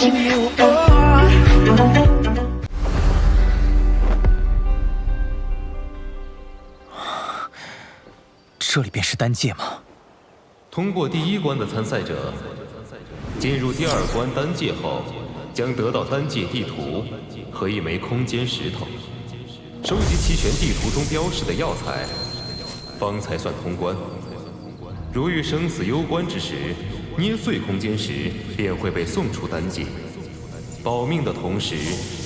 watching you. Oh. 这里便是丹界吗？通过第一关的参赛者，进入第二关丹界后，将得到丹界地图和一枚空间石头。收集齐全地图中标示的药材，方才算通关。如遇生死攸关之时，捏碎空间石便会被送出丹界。保命的同时，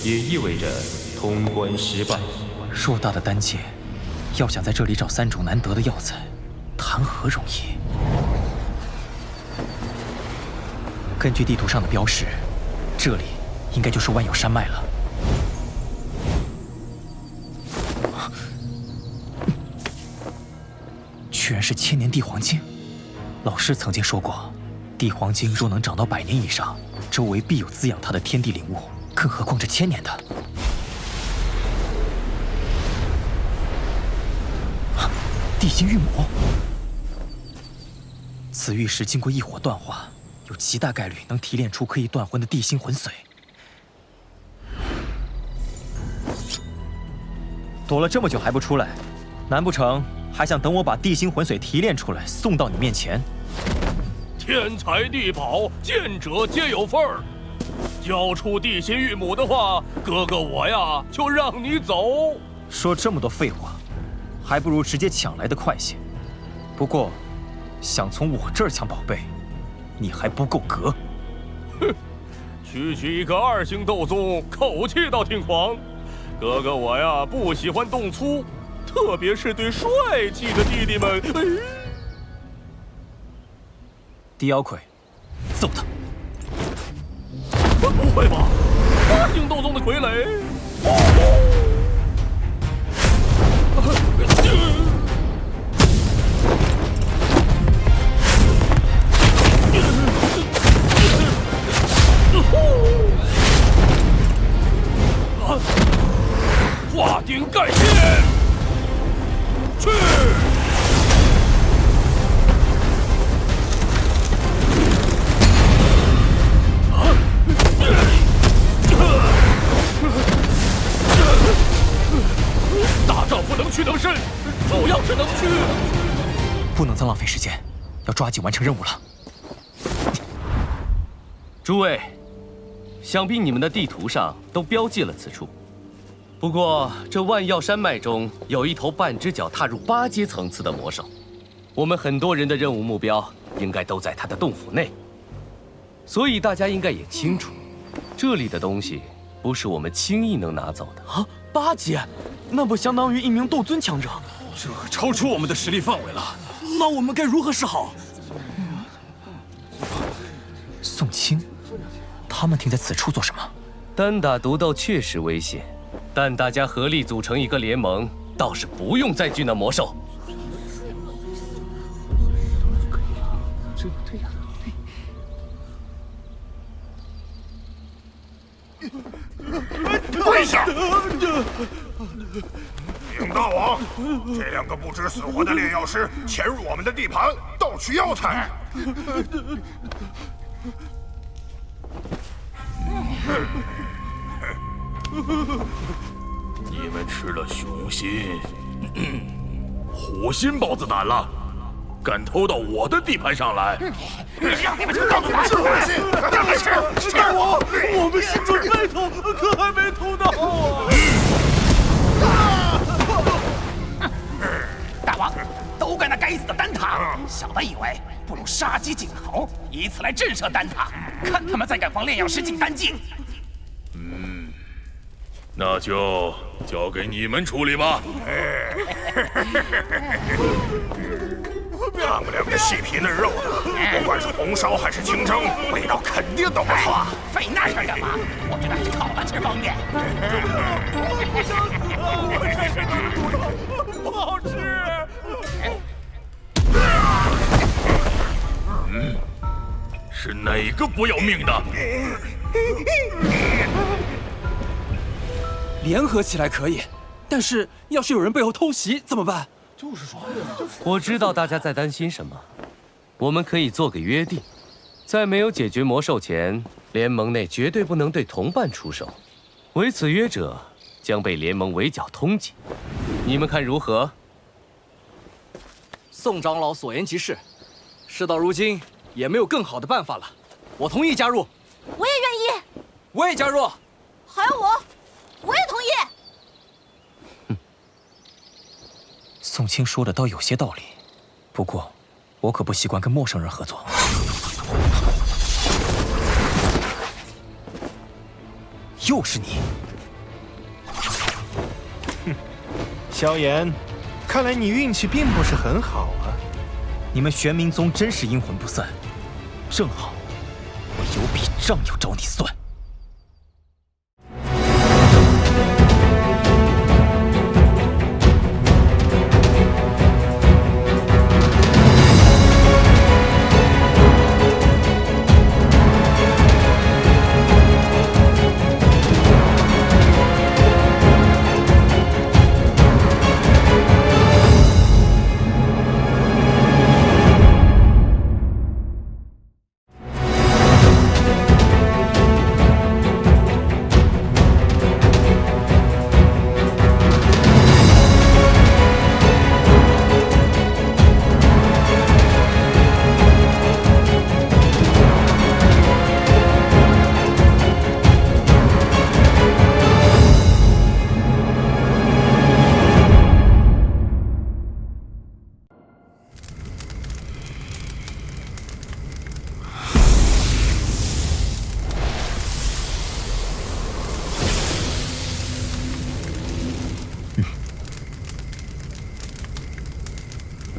也意味着通关失败。偌大的丹界，要想在这里找3种难得的药材，谈何容易？根据地图上的标识，这里应该就是万有山脉了。居然是千年地黄精！老师曾经说过，地黄精若能长到100年以上，周围必有滋养它的天地灵物，更何况这1000年的。地心玉母，此玉石经过异火锻化，有极大概率能提炼出可以断魂的地心魂髓。躲了这么久还不出来，难不成还想等我把地心魂髓提炼出来送到你面前？天才地宝，见者皆有份儿。交出地心玉母的话，哥哥我呀就让你走。说这么多废话，还不如直接抢来的快些。不过，想从我这儿抢宝贝，你还不够格。哼，区区一个2星斗宗，口气倒挺狂。哥哥我呀不喜欢动粗，特别是对帅气的弟弟们。地妖魁，揍他！不会吧？8星斗宗的傀儡？化顶盖天，去！大丈夫能屈能伸，主要是能屈。不能再浪费时间，要抓紧完成任务了。诸位，想必你们的地图上都标记了此处。不过，这万药山脉中有一头半只脚踏入8阶层次的魔兽，我们很多人的任务目标应该都在他的洞府内，所以大家应该也清楚，这里的东西不是我们轻易能拿走的啊！8阶，那不相当于1名斗尊强者？这可超出我们的实力范围了。那我们该如何是好？宋清，他们停在此处做什么？单打独斗确实危险。但大家合力组成一个联盟，倒是不用再惧那魔兽。跪下！禀大王，这2个不知死活的炼药师潜入我们的地盘，盗取药材。你们吃了熊心、虎心豹子胆了，敢偷到我的地盘上来！让你们吃豹子胆，是虎心，让你吃！大王，我们是准备偷，可还没偷到大王，都怪那该死的丹塔！小的以为不如杀鸡儆猴，以此来震慑丹塔，看他们再敢放炼药师进丹界。那就交给你们处理吧。他们2个细皮嫩肉的，不管是红烧还是清蒸，味道肯定都不错。费那事儿干嘛？我觉得还是烤了吃方便。不好吃。是哪个不要命的？联合起来可以，但是要是有人背后偷袭怎么办？就是说，我知道大家在担心什么，我们可以做个约定，在没有解决魔兽前，联盟内绝对不能对同伴出手，违此约者将被联盟围剿通缉。你们看如何？宋长老所言极是，事到如今也没有更好的办法了，我同意加入。我也愿意。我也加入。还有我也同意。宋清说的倒有些道理，不过我可不习惯跟陌生人合作。又是你！萧炎，看来你运气并不是很好啊。你们玄冥宗真是阴魂不散，正好我有笔账要找你算。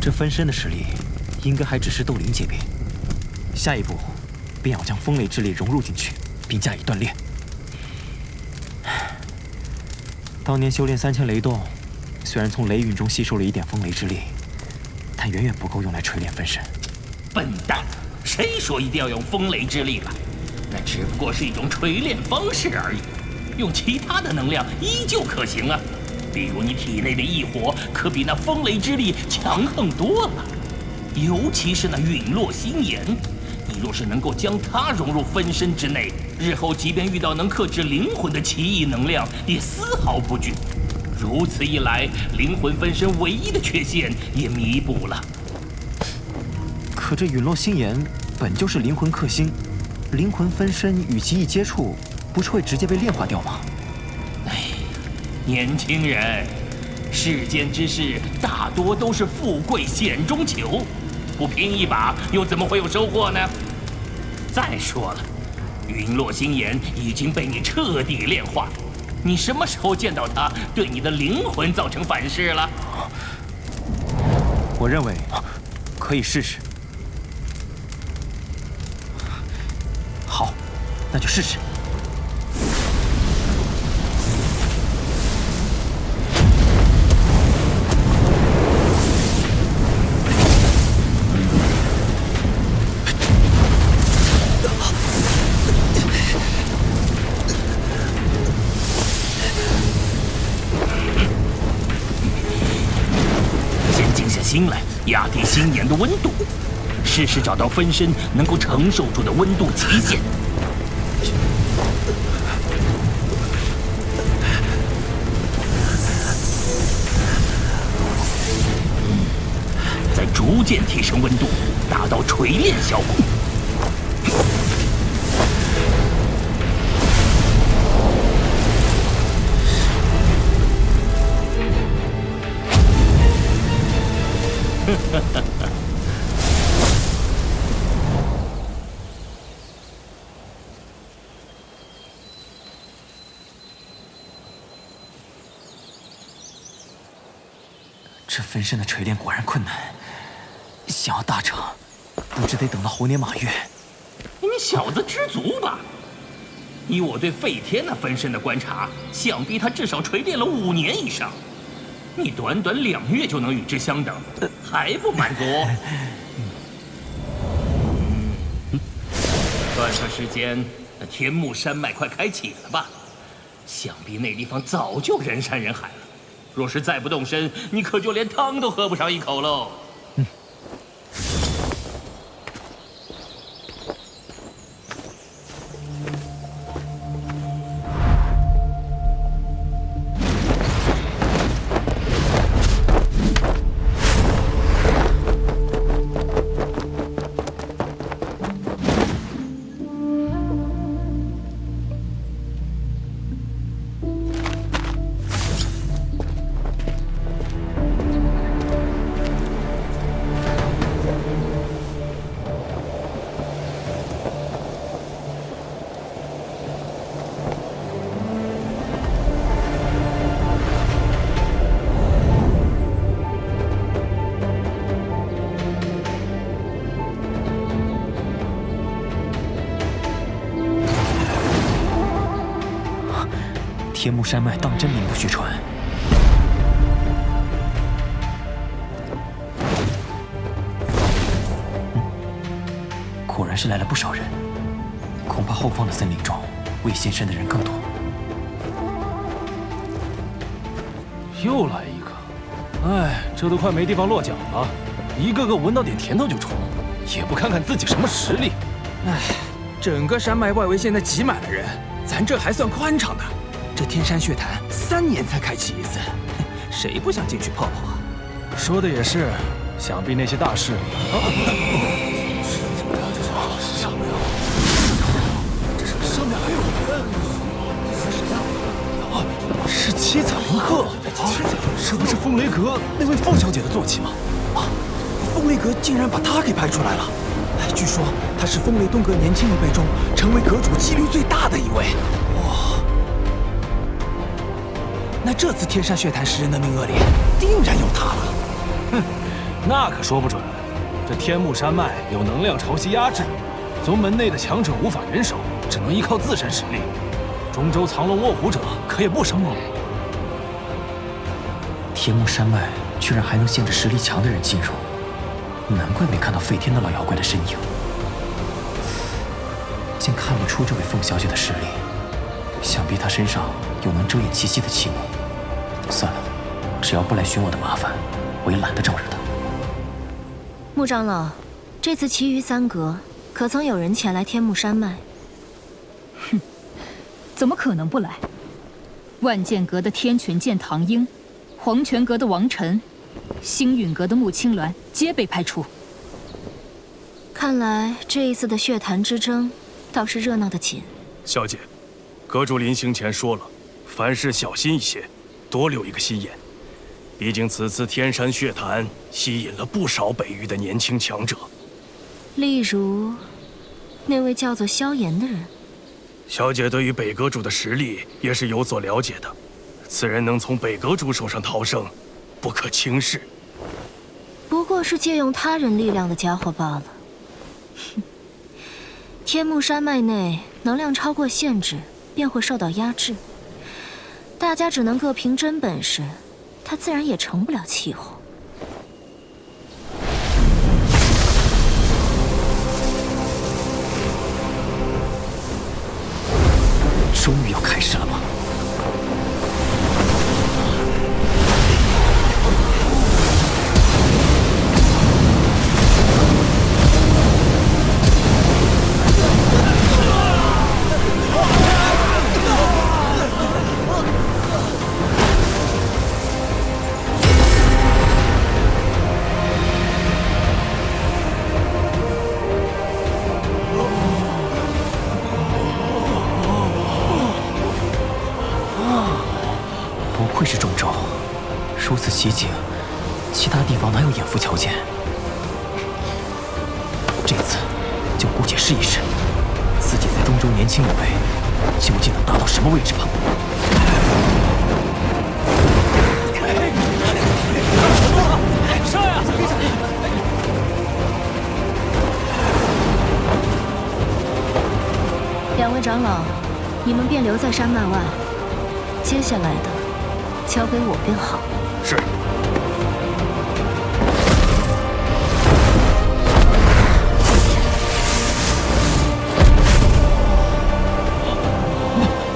这分身的实力，应该还只是斗灵级别。下一步，便要将风雷之力融入进去，并加以锻炼。当年修炼3000雷动，虽然从雷陨中吸收了一点风雷之力，但远远不够用来锤炼分身。笨蛋，谁说一定要用风雷之力了？那只不过是一种锤炼方式而已，用其他的能量依旧可行啊。比如你体内的异火，可比那风雷之力强横多了。尤其是那陨落心炎，你若是能够将它融入分身之内，日后即便遇到能克制灵魂的奇异能量，也丝毫不惧。如此一来，灵魂分身唯一的缺陷也弥补了。可这陨落心炎本就是灵魂克星，灵魂分身与其一接触，不是会直接被炼化掉吗？年轻人，世间之事大多都是富贵险中求，不拼一把又怎么会有收获呢？再说了，陨落心炎已经被你彻底炼化，你什么时候见到它对你的灵魂造成反噬了？我认为可以试试。好，那就试试。心来压低心炎的温度，试试找到分身能够承受住的温度极限。再逐渐提升温度，达到锤炼效果。这分身的锤炼果然困难，想要大成，不知得等到猴年马月。你小子知足吧！以我对费天那分身的观察，想必他至少锤炼了5年以上。你短短2月就能与之相等，还不满足？算算时间，那天目山脉快开启了吧？想必那地方早就人山人海了。若是再不动身，你可就连汤都喝不上一口喽。天目山脉当真名不虚传。果然是来了不少人，恐怕后方的森林中未现身的人更多。又来一个，哎，这都快没地方落脚了，一个个闻到点甜头就冲，也不看看自己什么实力。哎，整个山脉外围现在挤满了人，咱这还算宽敞的。这天山血潭3年才开启一次，谁不想进去泡泡啊？说的也是，想必那些大势力。上面还有人，是谁呀？是七彩灵鹤，这不是风雷阁那位凤小姐的坐骑吗？啊，风雷阁竟然把她给派出来了。据说她是风雷东阁年轻一辈中成为阁主几率最大的一位。哇！那这次天山血潭10人的名额里，定然有她了。哼，那可说不准。这天目山脉有能量潮汐压制，宗门内的强者无法忍手，只能依靠自身实力。中州藏龙卧虎者可也不少。天目山脉居然还能限制实力强的人进入，难怪没看到废天的老妖怪的身影。竟看不出这位凤小姐的实力，想必她身上有能遮掩气息的器物。算了，只要不来寻我的麻烦，我也懒得招惹她。穆长老，这次其余3阁可曾有人前来天目山脉？哼，怎么可能不来？万剑阁的天泉剑唐英，黄泉阁的王晨，星陨阁的穆青鸾皆被派出。看来这一次的血潭之争倒是热闹得紧。小姐，阁主临行前说了，凡事小心一些，多留一个心眼。毕竟此次天山血潭吸引了不少北域的年轻强者，例如那位叫做萧炎的人。小姐对于北阁主的实力也是有所了解的，此人能从北阁主手上逃生，不可轻视。不过是借用他人力量的家伙罢了。哼，天目山脉内能量超过限制，便会受到压制。大家只能各凭真本事，他自然也成不了气候。终于要开始了吗？不愧是中州，如此奇景，其他地方哪有眼福瞧见？这次就姑且试一试，自己在中州年轻有为，究竟能达到什么位置吧。上呀！2位长老，你们便留在山脉外，接下来的交给我便好。是。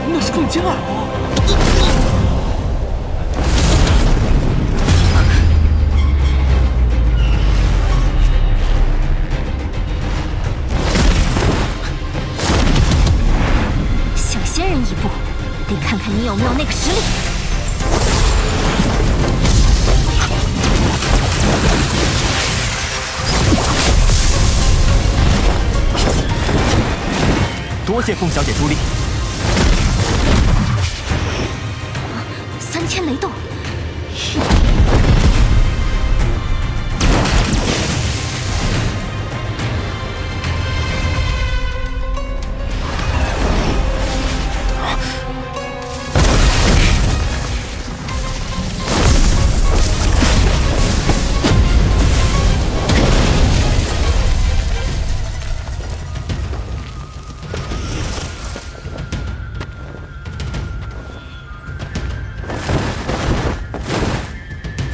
那是凤青儿。想先人一步，得看看你有没有那个实力。多谢凤小姐助力。3000雷动。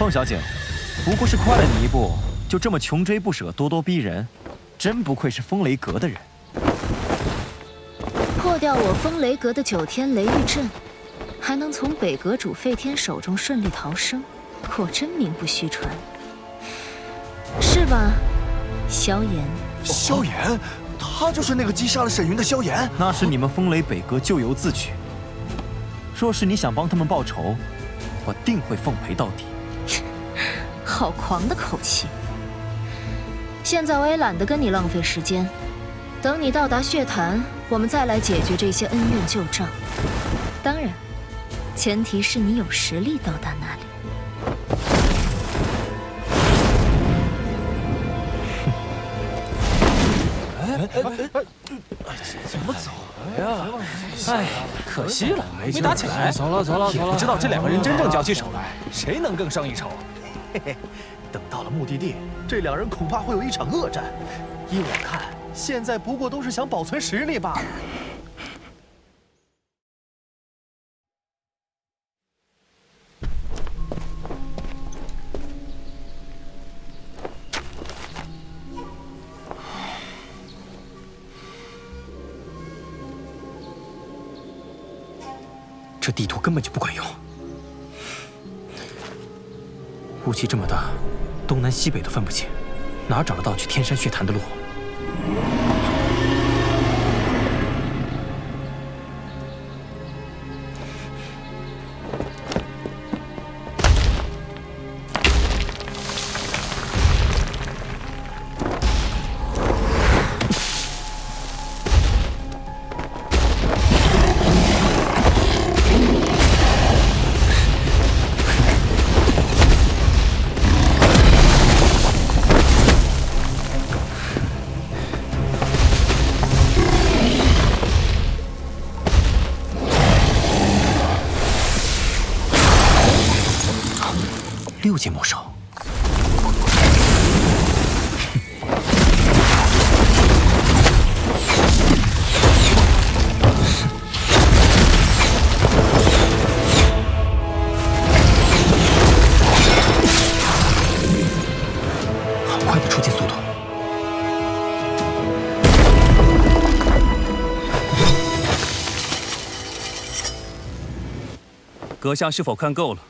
风小姐，不过是快了你一步，就这么穷追不舍、咄咄逼人，真不愧是风雷阁的人。破掉我风雷阁的9天雷狱阵，还能从北阁主废天手中顺利逃生，果真名不虚传，是吧，萧炎？萧炎，他就是那个击杀了沈云的萧炎。那是你们风雷北阁咎由自取。若是你想帮他们报仇，我定会奉陪到底。好狂的口气！现在我也懒得跟你浪费时间，等你到达血潭，我们再来解决这些恩怨旧账。当然，前提是你有实力到达那里。怎么走了呀？哎，可惜了，没打起来。走了。也不知道这2个人真正交起手来，谁能更胜一筹？嘿嘿，等到了目的地，这2人恐怕会有一场恶战。依我看，现在不过都是想保存实力罢了。这地图根本就不管用，雾气这么大，东南西北都分不清，哪找得到去天山血潭的路？6阶魔兽，好快的出剑速度。阁下是否看够了？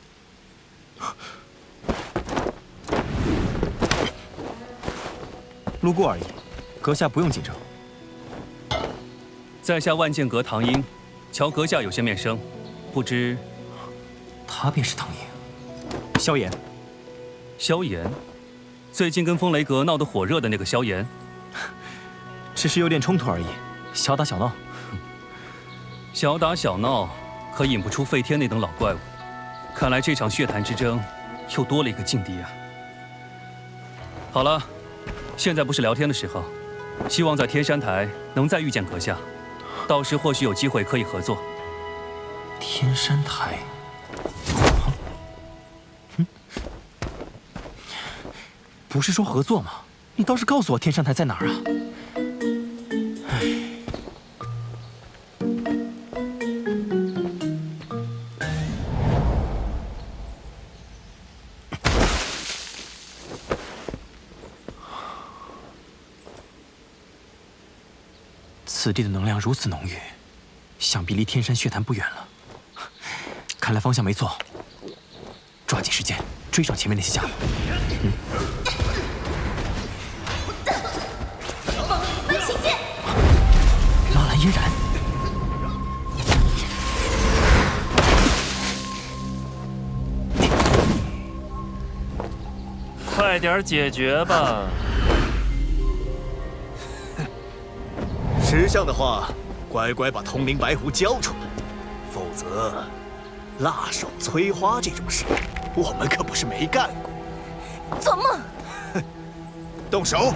路过而已，阁下不用紧张。在下万剑阁唐英，瞧阁下有些面生，不知他便是唐英，萧炎。萧炎，最近跟风雷阁闹得火热的那个萧炎，只是有点冲突而已，小打小闹。小打小闹，可引不出废天那等老怪物。看来这场血潭之争，又多了一个劲敌啊。好了。现在不是聊天的时候，希望在天山台能再遇见阁下，到时或许有机会可以合作。天山台，不是说合作吗？你倒是告诉我天山台在哪儿啊？此地的能量如此浓郁，想必离天山血潭不远了。看来方向没错，抓紧时间追上前面那些家伙。飞行剑，纳兰嫣然，快点解决吧！识相的话，乖乖把通灵白狐交出来，否则，辣手摧花这种事，我们可不是没干过。做梦！动手！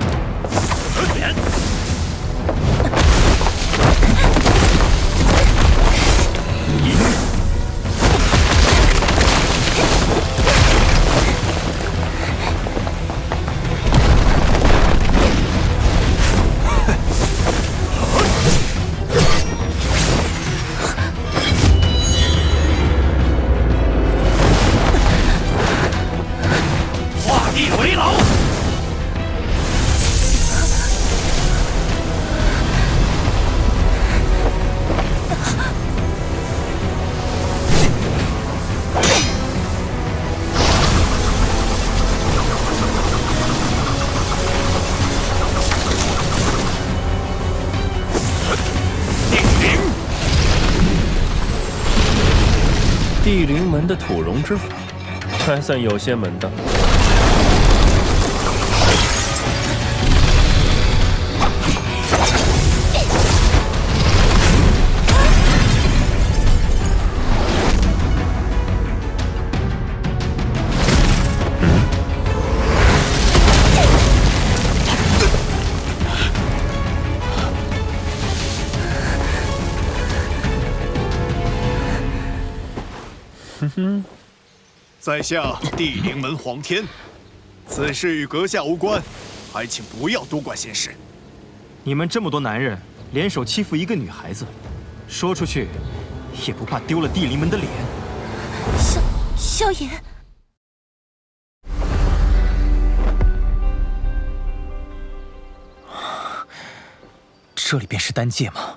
地灵门的土溶之法，还算有些门道。在下地灵门黄天，此事与阁下无关，还请不要多管闲事。你们这么多男人联手欺负一个女孩子，说出去也不怕丢了地灵门的脸？萧炎，这里便是丹界吗？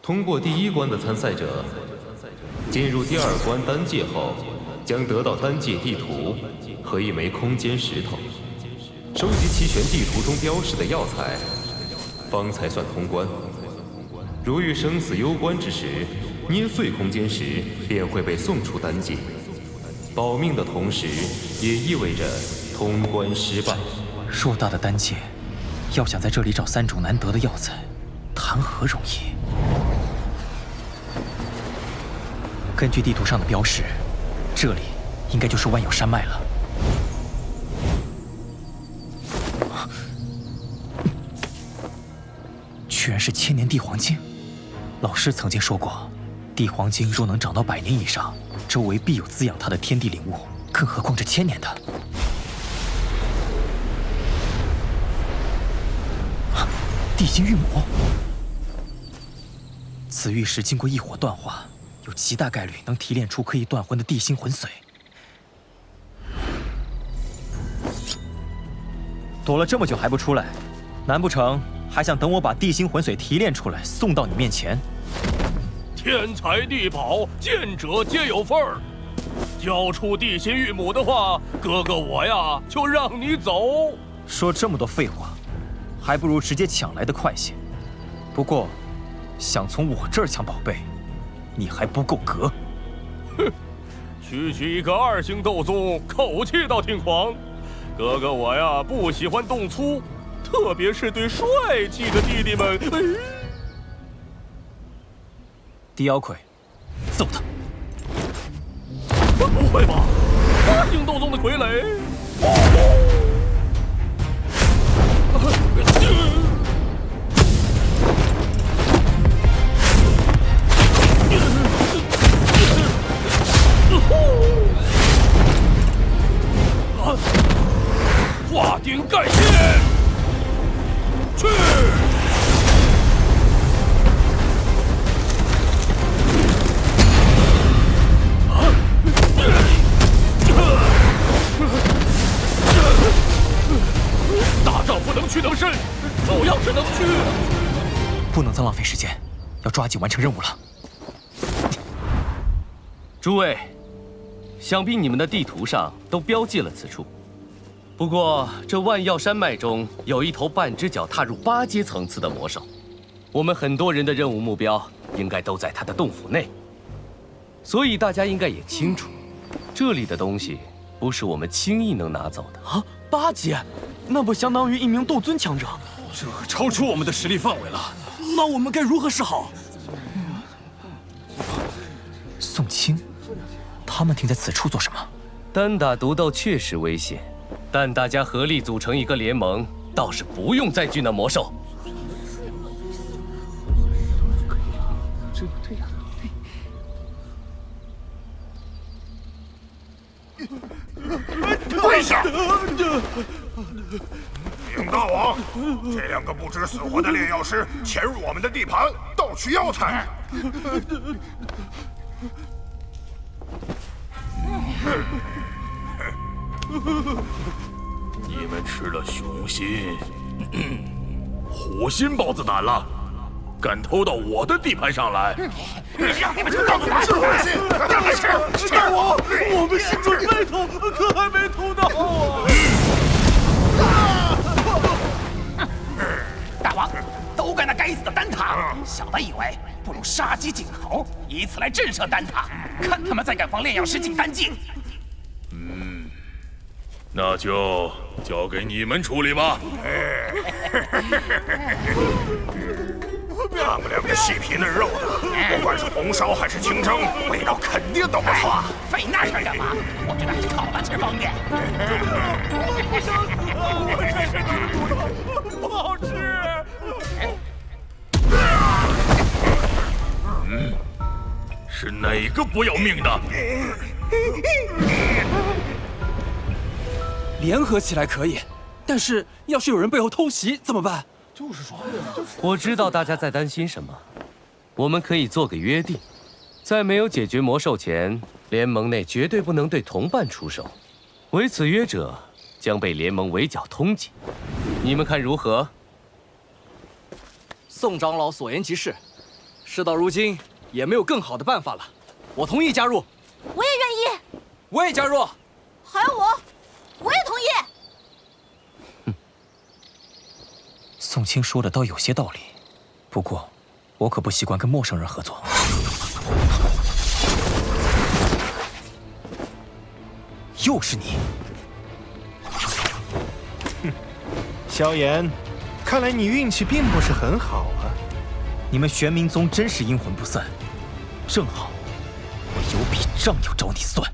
通过第一关的参赛者，进入第二关丹界后，将得到丹界地图和一枚空间石头。收集齐全地图中标示的药材，方才算通关。如遇生死攸关之时，捏碎空间石便会被送出丹界。保命的同时，也意味着通关失败。偌大的丹界，要想在这里找3种难得的药材，谈何容易？根据地图上的标识，这里应该就是万有山脉了。居然是千年地黄精！老师曾经说过，地黄精若能长到100年以上，周围必有滋养它的天地灵物，更何况这1000年的。地心玉母，此玉石经过异火锻化，有极大概率能提炼出可以断魂的地心魂髓。躲了这么久还不出来，难不成还想等我把地心魂髓提炼出来送到你面前？天才地宝，见者皆有份儿。交出地心玉母的话，哥哥我呀就让你走。说这么多废话，还不如直接抢来的快些。不过，想从我这儿抢宝贝，你还不够格。哼，区区一个2星斗宗，口气倒挺狂。哥哥我呀不喜欢动粗，特别是对帅气的弟弟们。地妖魁，揍他！不会吧？8星斗宗的傀儡？化顶盖天，去！大丈夫能屈能伸，主要是能屈。不能再浪费时间，要抓紧完成任务了。诸位，想必你们的地图上都标记了此处。不过，这万药山脉中有一头半只脚踏入8阶层次的魔兽，我们很多人的任务目标应该都在他的洞府内，所以大家应该也清楚，这里的东西不是我们轻易能拿走的啊！8阶，那不相当于1名斗尊强者？这超出我们的实力范围了。那我们该如何是好？宋清，他们停在此处做什么？单打独斗确实危险。但大家合力组成一个联盟，倒是不用再惧那魔兽。这样，跪下！禀大王，这2个不知死活的炼药师潜入我们的地盘，盗取药材。你们吃了熊心，虎心豹子胆了，敢偷到我的地盘上来！让你们知道怎么是虎心，让你吃！大王，我们是准备偷，可还没偷到啊！大王，都盖那该死的丹塔！小的以为不如杀鸡儆猴，以此来震慑丹塔，看他们再敢放炼药师进丹境。那就交给你们处理吧。他们两个细皮嫩肉的，不管是红烧还是清蒸，味道肯定都不错。费那事儿干嘛？我觉得还是烤了吃方便。不好吃。是哪个不要命的？联合起来可以，但是要是有人背后偷袭怎么办？就是说，我知道大家在担心什么，我们可以做个约定，在没有解决魔兽前，联盟内绝对不能对同伴出手，违此约者将被联盟围剿通缉。你们看如何？宋长老所言极是，事到如今也没有更好的办法了，我同意加入。我也愿意。我也加入。还有我也同意。宋青说的倒有些道理，不过我可不习惯跟陌生人合作。又是你！萧炎，看来你运气并不是很好啊。你们玄冥宗真是阴魂不散，正好我有笔账要找你算。